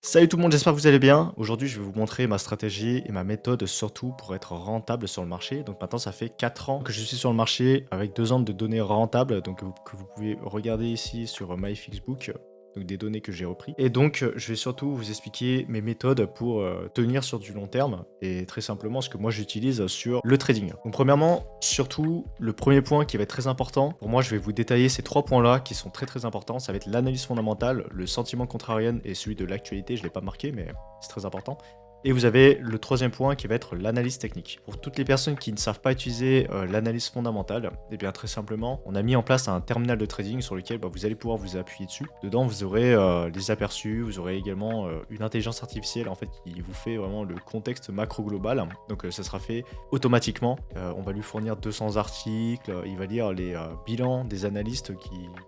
Salut tout le monde, j'espère que vous allez bien. Aujourd'hui, je vais vous montrer ma stratégie et ma méthode surtout pour être rentable sur le marché. Donc maintenant, ça fait 4 ans que je suis sur le marché avec 2 ans de données rentables, donc que vous pouvez regarder ici sur MyFixBook. Donc des données que j'ai repris. Et donc, je vais surtout vous expliquer mes méthodes pour tenir sur du long terme et très simplement ce que moi j'utilise sur le trading. Donc premièrement, surtout, le premier point qui va être très important, pour moi je vais vous détailler ces 3 points-là qui sont très importants. Ça va être l'analyse fondamentale, le sentiment contrarian et celui de l'actualité. Je ne l'ai pas marqué, mais c'est très important. Et vous avez le troisième point qui va être l'analyse technique. Pour toutes les personnes qui ne savent pas utiliser l'analyse fondamentale, eh bien très simplement, on a mis en place un terminal de trading sur lequel vous allez pouvoir vous appuyer dessus. Dedans, vous aurez les aperçus, vous aurez également une intelligence artificielle en fait qui vous fait vraiment le contexte macro global. Donc ça sera fait automatiquement. On va lui fournir 200 articles, il va lire les bilans des analystes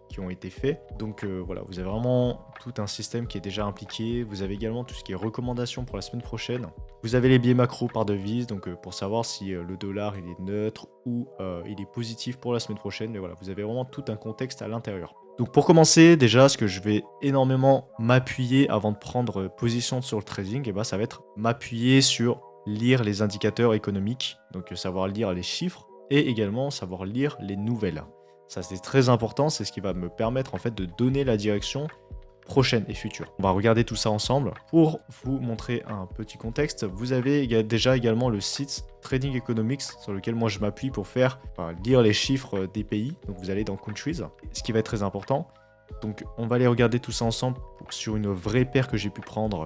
qui ont été faits. Donc voilà, vous avez vraiment tout un système qui est déjà impliqué. Vous avez également tout ce qui est recommandations pour la semaine prochaine. Vous avez les biais macro par devise, donc pour savoir si le dollar il est neutre ou il est positif pour la semaine prochaine. Mais voilà, vous avez vraiment tout un contexte à l'intérieur. Donc pour commencer, déjà, ce que je vais énormément m'appuyer avant de prendre position sur le trading, ça va être m'appuyer sur lire les indicateurs économiques, donc savoir lire les chiffres et également savoir lire les nouvelles. Ça c'est très important, c'est ce qui va me permettre en fait de donner la direction prochaine et future. On va regarder tout ça ensemble. Pour vous montrer un petit contexte, vous avez déjà également le site Trading Economics sur lequel moi je m'appuie pour lire les chiffres des pays. Donc vous allez dans Countries, ce qui va être très important. Donc on va aller regarder tout ça ensemble sur une vraie paire que j'ai pu prendre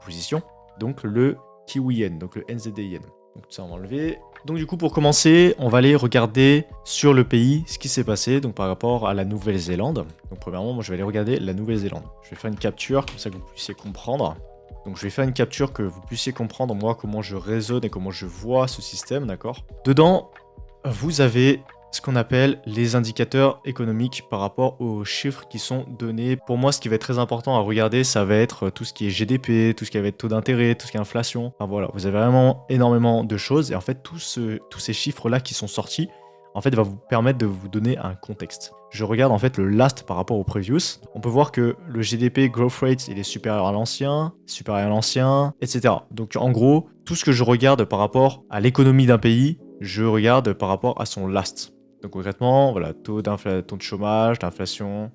position. Donc le Kiwi Yen, donc le NZD Yen. Donc ça on va enlever. Donc du coup pour commencer, on va aller regarder sur le pays ce qui s'est passé donc par rapport à la Nouvelle-Zélande. Donc premièrement, moi je vais aller regarder la Nouvelle-Zélande. Je vais faire une capture comme ça que vous puissiez comprendre. Donc je vais faire une capture que vous puissiez comprendre moi comment je raisonne et comment je vois ce système, d'accord? Dedans, vous avez ce qu'on appelle les indicateurs économiques par rapport aux chiffres qui sont donnés. Pour moi, ce qui va être très important à regarder, ça va être tout ce qui est GDP, tout ce qui va être taux d'intérêt, tout ce qui est inflation. Enfin voilà, vous avez vraiment énormément de choses. Et en fait, tous ces chiffres-là qui sont sortis, en fait, va vous permettre de vous donner un contexte. Je regarde en fait le last par rapport au previous. On peut voir que le GDP growth rate, il est supérieur à l'ancien, etc. Donc en gros, tout ce que je regarde par rapport à l'économie d'un pays, je regarde par rapport à son last. Donc concrètement, voilà, taux de chômage, d'inflation,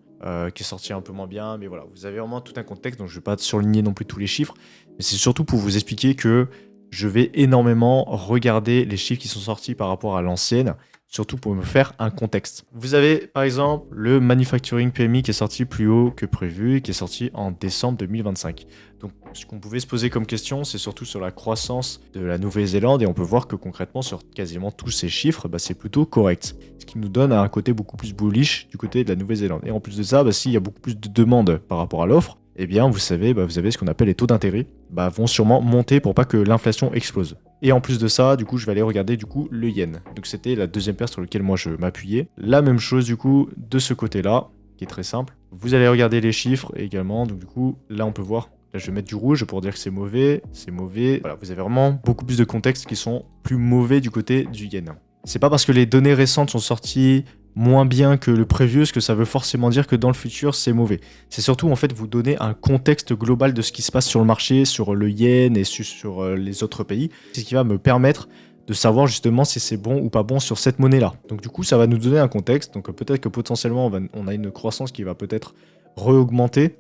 qui est sorti un peu moins bien, mais voilà, vous avez vraiment tout un contexte, donc je ne vais pas surligner non plus tous les chiffres, mais c'est surtout pour vous expliquer que je vais énormément regarder les chiffres qui sont sortis par rapport à l'ancienne, surtout pour me faire un contexte. Vous avez par exemple le Manufacturing PMI qui est sorti plus haut que prévu, qui est sorti en décembre 2025. Donc ce qu'on pouvait se poser comme question, c'est surtout sur la croissance de la Nouvelle-Zélande, et on peut voir que concrètement sur quasiment tous ces chiffres, c'est plutôt correct. Ce qui nous donne un côté beaucoup plus bullish du côté de la Nouvelle-Zélande. Et en plus de ça, s'il y a beaucoup plus de demandes par rapport à l'offre, eh bien vous savez, vous avez ce qu'on appelle les taux d'intérêt, vont sûrement monter pour pas que l'inflation explose. Et en plus de ça, du coup, je vais aller regarder du coup le yen. Donc c'était la deuxième paire sur laquelle moi je m'appuyais. La même chose du coup de ce côté-là, qui est très simple. Vous allez regarder les chiffres également. Donc du coup, là on peut voir. Là, je vais mettre du rouge pour dire que c'est mauvais. C'est mauvais. Voilà, vous avez vraiment beaucoup plus de contextes qui sont plus mauvais du côté du yen. C'est pas parce que les données récentes sont sorties moins bien que le previous que ça veut forcément dire que dans le futur c'est mauvais. C'est surtout en fait vous donner un contexte global de ce qui se passe sur le marché, sur le yen et sur les autres pays. C'est ce qui va me permettre de savoir justement si c'est bon ou pas bon sur cette monnaie-là. Donc du coup ça va nous donner un contexte. Donc peut-être que potentiellement on a une croissance qui va peut-être re-augmenter.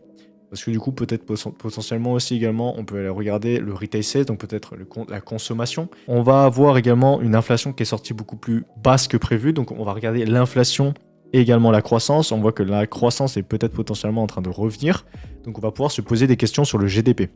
Parce que du coup, peut-être potentiellement aussi également, on peut aller regarder le retail sales, donc peut-être la consommation. On va avoir également une inflation qui est sortie beaucoup plus basse que prévu. Donc on va regarder l'inflation et également la croissance. On voit que la croissance est peut-être potentiellement en train de revenir. Donc on va pouvoir se poser des questions sur le GDP.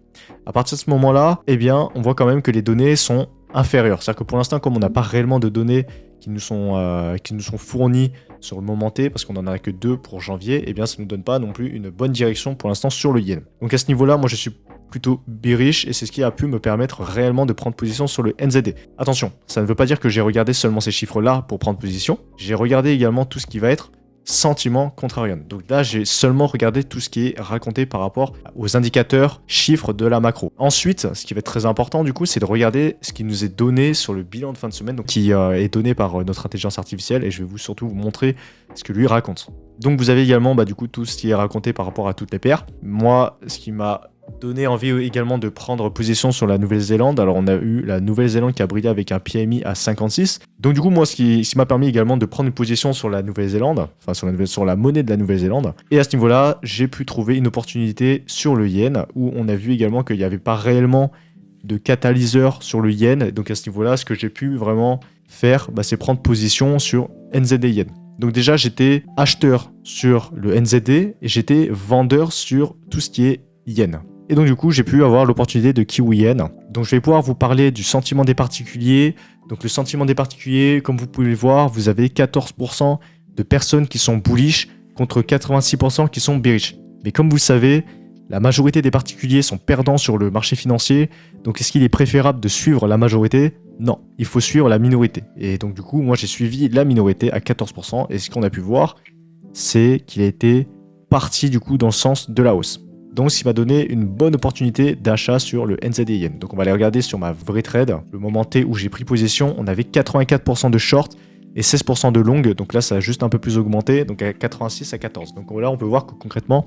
À partir de ce moment-là, on voit quand même que les données sont inférieures. C'est-à-dire que pour l'instant, comme on n'a pas réellement de données qui nous sont fournies sur le moment T, parce qu'on n'en a que 2 pour janvier, ça ne nous donne pas non plus une bonne direction pour l'instant sur le yen. Donc à ce niveau-là, moi je suis plutôt bearish et c'est ce qui a pu me permettre réellement de prendre position sur le NZD. Attention, ça ne veut pas dire que j'ai regardé seulement ces chiffres-là pour prendre position. J'ai regardé également tout ce qui va être sentiment contrarian. Donc là, j'ai seulement regardé tout ce qui est raconté par rapport aux indicateurs chiffres de la macro. Ensuite, ce qui va être très important du coup, c'est de regarder ce qui nous est donné sur le bilan de fin de semaine, donc qui est donné par notre intelligence artificielle, et je vais surtout vous montrer ce que lui raconte. Donc vous avez également du coup tout ce qui est raconté par rapport à toutes les paires. Moi, ce qui m'a donné envie également de prendre position sur la Nouvelle-Zélande. Alors on a eu la Nouvelle-Zélande qui a brillé avec un PMI à 56. Donc du coup moi ce qui m'a permis également de prendre une position sur la Nouvelle-Zélande, enfin sur la monnaie de la Nouvelle-Zélande. Et à ce niveau-là, j'ai pu trouver une opportunité sur le yen où on a vu également qu'il n'y avait pas réellement de catalyseur sur le yen. Donc à ce niveau-là, ce que j'ai pu vraiment faire, c'est prendre position sur NZD yen. Donc déjà, j'étais acheteur sur le NZD et j'étais vendeur sur tout ce qui est yen. Et donc du coup, j'ai pu avoir l'opportunité de Kiwi Yen. Donc je vais pouvoir vous parler du sentiment des particuliers. Donc le sentiment des particuliers, comme vous pouvez le voir, vous avez 14% de personnes qui sont bullish contre 86% qui sont bearish. Mais comme vous le savez, la majorité des particuliers sont perdants sur le marché financier. Donc est-ce qu'il est préférable de suivre la majorité ? Non, il faut suivre la minorité. Et donc du coup, moi j'ai suivi la minorité à 14%. Et ce qu'on a pu voir, c'est qu'il a été parti du coup dans le sens de la hausse. Donc ce qui m'a donné une bonne opportunité d'achat sur le NZD yen. Donc on va aller regarder sur ma vraie trade. Le moment T où j'ai pris position, on avait 84% de short et 16% de long. Donc là, ça a juste un peu plus augmenté. Donc à 86 à 14. Donc là, on peut voir que concrètement,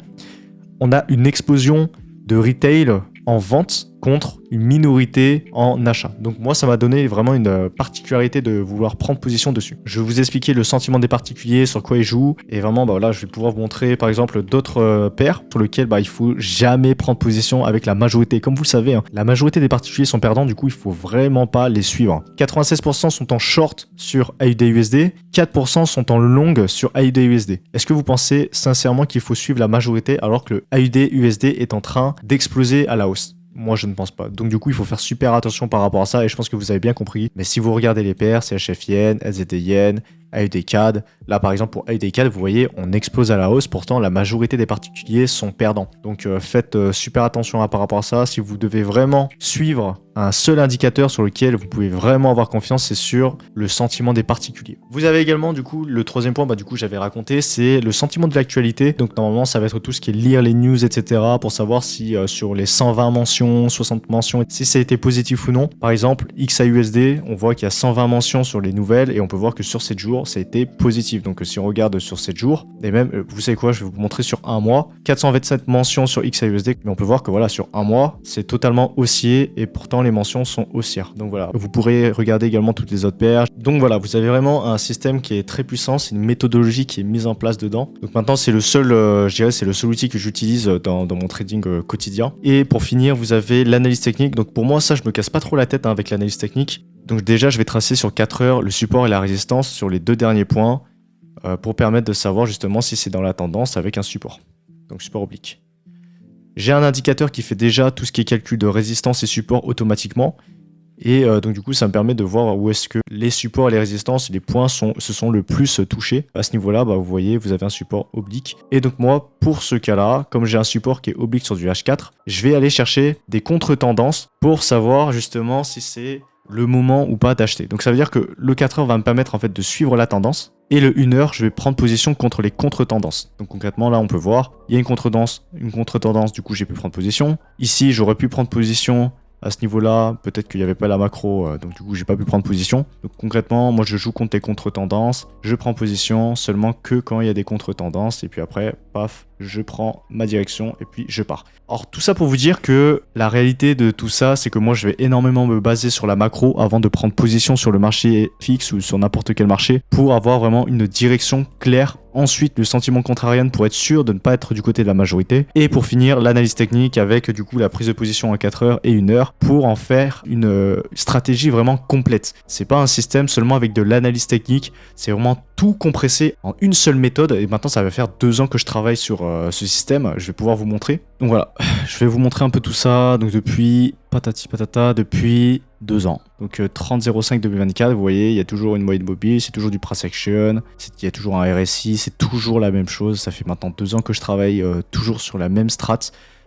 on a une explosion de retail en vente contre une minorité en achat. Donc moi, ça m'a donné vraiment une particularité de vouloir prendre position dessus. Je vais vous expliquer le sentiment des particuliers, sur quoi ils jouent, et vraiment, voilà, je vais pouvoir vous montrer, par exemple, d'autres paires sur lesquelles il faut jamais prendre position avec la majorité. Comme vous le savez, la majorité des particuliers sont perdants, du coup, il faut vraiment pas les suivre. 96% sont en short sur AUD/USD, 4% sont en long sur AUD/USD. Est-ce que vous pensez sincèrement qu'il faut suivre la majorité alors que le AUD/USD est en train d'exploser à la hausse ? Moi, je ne pense pas. Donc, du coup, il faut faire super attention par rapport à ça et je pense que vous avez bien compris. Mais si vous regardez les paires, CHF Yen, NZD Yen, AUD CAD, là, par exemple, pour AUD CAD, vous voyez, on explose à la hausse. Pourtant, la majorité des particuliers sont perdants. Donc, faites super attention par rapport à ça. Si vous devez vraiment suivre un seul indicateur sur lequel vous pouvez vraiment avoir confiance, c'est sur le sentiment des particuliers. Vous avez également, du coup, le troisième point, du coup, j'avais raconté, c'est le sentiment de l'actualité. Donc, normalement, ça va être tout ce qui est lire les news, etc. pour savoir si sur les 120 mentions, 60 mentions, si ça a été positif ou non. Par exemple, XAUSD, on voit qu'il y a 120 mentions sur les nouvelles et on peut voir que sur 7 jours, ça a été positif. Donc, si on regarde sur 7 jours, et même, vous savez quoi, je vais vous montrer sur un mois, 427 mentions sur XAUSD, mais on peut voir que voilà, sur un mois, c'est totalement haussier et pourtant les mentions sont haussières. Donc voilà, vous pourrez regarder également toutes les autres paires. Donc voilà, vous avez vraiment un système qui est très puissant, c'est une méthodologie qui est mise en place dedans. Donc maintenant, c'est le seul, je dirais, c'est le seul outil que j'utilise dans mon trading quotidien. Et pour finir, vous avez l'analyse technique. Donc pour moi, ça, je me casse pas trop la tête avec l'analyse technique. Donc déjà, je vais tracer sur 4 heures le support et la résistance sur les deux derniers points pour permettre de savoir justement si c'est dans la tendance avec un support. Donc support oblique. J'ai un indicateur qui fait déjà tout ce qui est calcul de résistance et support automatiquement. Et donc du coup, ça me permet de voir où est-ce que les supports et les résistances, les points se sont le plus touchés. À ce niveau-là, vous voyez, vous avez un support oblique. Et donc moi, pour ce cas-là, comme j'ai un support qui est oblique sur du H4, je vais aller chercher des contre-tendances pour savoir justement si c'est le moment ou pas d'acheter. Donc ça veut dire que le 4 heures va me permettre en fait de suivre la tendance. Et le 1 heure, je vais prendre position contre les contre-tendances. Donc concrètement, là, on peut voir, il y a une contre-tendance, du coup, j'ai pu prendre position. Ici, j'aurais pu prendre position à ce niveau-là. Peut-être qu'il n'y avait pas la macro, donc du coup, j'ai pas pu prendre position. Donc concrètement, moi, je joue contre les contre-tendances. Je prends position seulement que quand il y a des contre-tendances. Et puis après, paf, je prends ma direction et puis je pars. Alors tout ça pour vous dire que la réalité de tout ça, c'est que moi je vais énormément me baser sur la macro avant de prendre position sur le marché fixe ou sur n'importe quel marché pour avoir vraiment une direction claire. Ensuite, le sentiment contrarian pour être sûr de ne pas être du côté de la majorité. Et pour finir, l'analyse technique avec du coup la prise de position à 4 heures et 1 heure pour en faire une stratégie vraiment complète. C'est pas un système seulement avec de l'analyse technique, c'est vraiment tout compressé en une seule méthode. Et maintenant, ça va faire 2 ans que je travaille sur ce système. Je vais pouvoir vous montrer. Donc voilà, je vais vous montrer un peu tout ça. Donc depuis patati patata, depuis 2 ans. Donc 30.05 2024, vous voyez, il y a toujours une moyenne mobile, c'est toujours du price action, il y a toujours un RSI, c'est toujours la même chose. Ça fait maintenant 2 ans que je travaille toujours sur la même strat.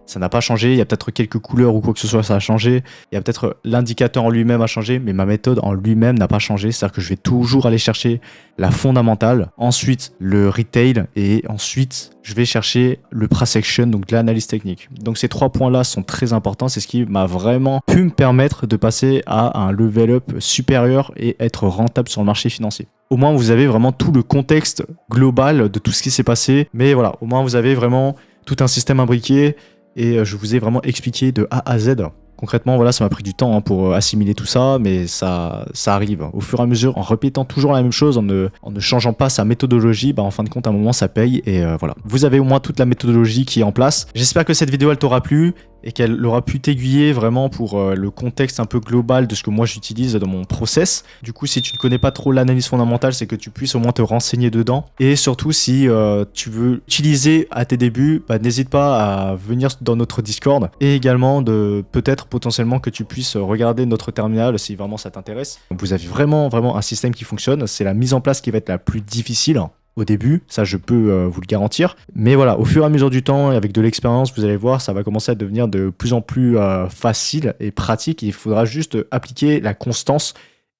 Ça n'a pas changé, il y a peut-être quelques couleurs ou quoi que ce soit, ça a changé. Il y a peut-être l'indicateur en lui-même a changé, mais ma méthode en lui-même n'a pas changé. C'est-à-dire que je vais toujours aller chercher la fondamentale, ensuite le retail, et ensuite je vais chercher le price action, donc l'analyse technique. Donc ces 3 points-là sont très importants, c'est ce qui m'a vraiment pu me permettre de passer à un level up supérieur et être rentable sur le marché financier. Au moins vous avez vraiment tout le contexte global de tout ce qui s'est passé, mais voilà, au moins vous avez vraiment tout un système imbriqué. et je vous ai vraiment expliqué de A à Z. Concrètement, voilà, ça m'a pris du temps pour assimiler tout ça, mais ça arrive. Au fur et à mesure, en répétant toujours la même chose, en ne changeant pas sa méthodologie, bah, en fin de compte, à un moment, ça paye. Et voilà. Vous avez au moins toute la méthodologie qui est en place. J'espère que cette vidéo, elle t'aura plu et qu'elle aura pu t'aiguiller vraiment pour le contexte un peu global de ce que moi j'utilise dans mon process. Du coup, si tu ne connais pas trop l'analyse fondamentale, c'est que tu puisses au moins te renseigner dedans. Et surtout, si tu veux utiliser à tes débuts, bah, n'hésite pas à venir dans notre Discord et également de peut-être potentiellement que tu puisses regarder notre terminal si vraiment ça t'intéresse. Vous avez vraiment un système qui fonctionne. C'est la mise en place qui va être la plus difficile au début, ça je peux vous le garantir. Mais voilà, au fur et à mesure du temps et avec de l'expérience, vous allez voir, ça va commencer à devenir de plus en plus facile et pratique. Il faudra juste appliquer la constance,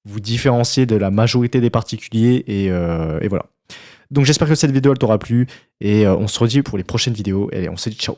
vous différencier de la majorité des particuliers et voilà. Donc j'espère que cette vidéo elle t'aura plu et on se redit pour les prochaines vidéos et on se dit ciao.